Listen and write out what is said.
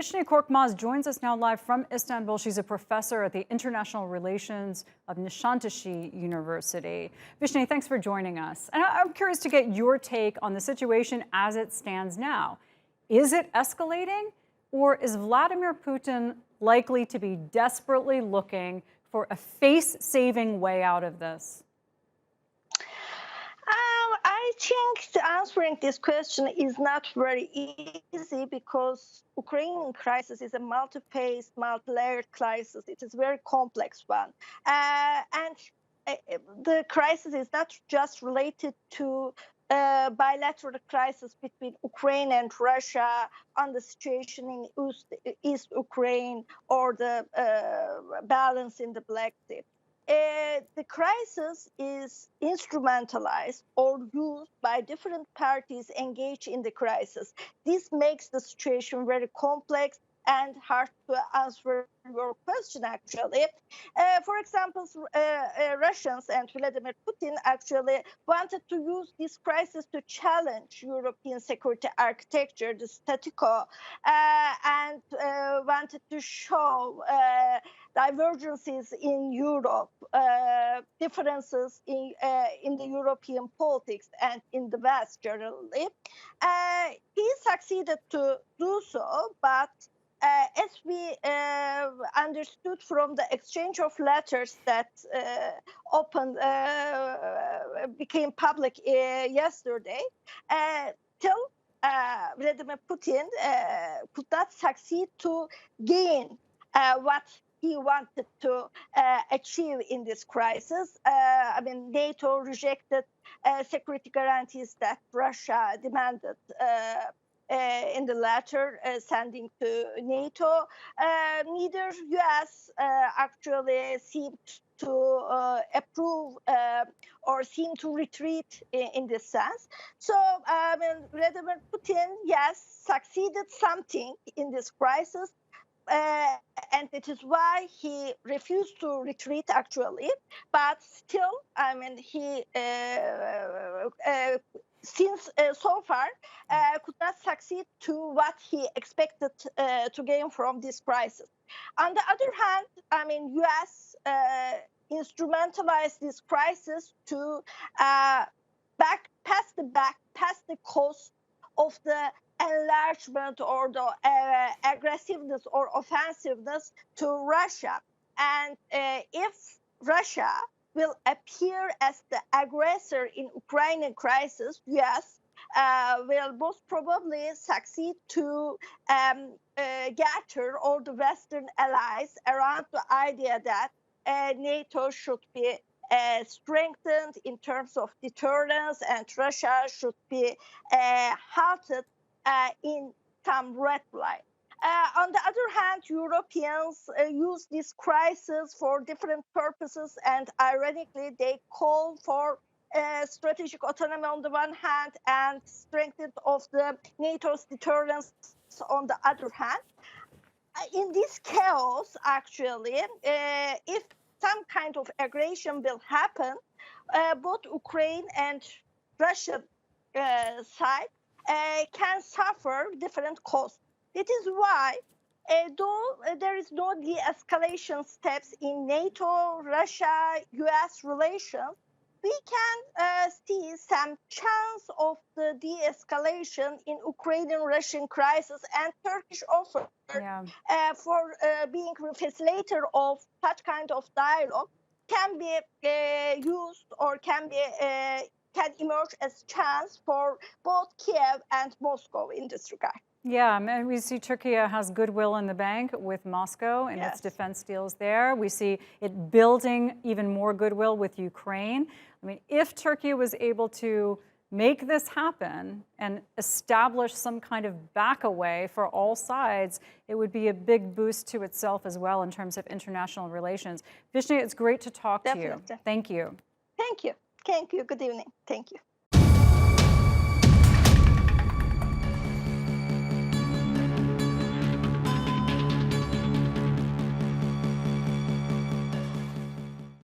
Visne Korkmaz joins us now live from Istanbul. She's a professor at the International Relations of Nisantasi University. Visne, thanks for joining us. And I'm curious to get your take on the situation as it stands now. Is it escalating, or is Vladimir Putin likely to be desperately looking for a face-saving way out of this? I think answering this question is not very easy because Ukrainian crisis is a multi-phase, multi-layered crisis. It is a very complex one. And the crisis is not just related to bilateral crisis between Ukraine and Russia on the situation in East Ukraine or the balance in the Black Sea. The crisis is instrumentalized or used by different parties engaged in the crisis. This makes the situation very complex and hard to answer your question, actually. For example, Russians and Vladimir Putin actually wanted to use this crisis to challenge European security architecture, the status quo, and wanted to show divergences in Europe, differences in the European politics and in the West generally. He succeeded to do so, but as we understood from the exchange of letters that became public yesterday, till Vladimir Putin could not succeed to gain what he wanted to achieve in this crisis. NATO rejected security guarantees that Russia demanded in the letter sending to NATO. Neither U.S. actually seemed to approve or seem to retreat in this sense. So Vladimir Putin, yes, succeeded something in this crisis. And it is why he refused to retreat, actually. But still, he since so far could not succeed to what he expected to gain from this crisis. On the other hand, U.S. Instrumentalized this crisis to pass the cost of the enlargement or the aggressiveness or offensiveness to Russia. And if Russia will appear as the aggressor in Ukrainian crisis, yes, will most probably succeed to gather all the Western allies around the idea that NATO should be strengthened in terms of deterrence and Russia should be halted in some red line. On the other hand, Europeans use this crisis for different purposes, and ironically, they call for strategic autonomy on the one hand and strengthening of the NATO's deterrence on the other hand. In this chaos, actually, if some kind of aggression will happen, both Ukraine and Russian side can suffer different costs. It is why, though there is no de-escalation steps in NATO-Russia-US relations, we can see some chance of the de-escalation in Ukrainian-Russian crisis, and Turkish offer for being a facilitator of such kind of dialogue can be used or can emerge as chance for both Kiev and Moscow in this regard. Yeah, and we see Turkey has goodwill in the bank with Moscow and its defense deals there. We see it building even more goodwill with Ukraine. If Turkey was able to make this happen and establish some kind of backaway for all sides, it would be a big boost to itself as well in terms of international relations. Visne, it's great to talk to you. Thank you. Thank you. Thank you. Good evening. Thank you.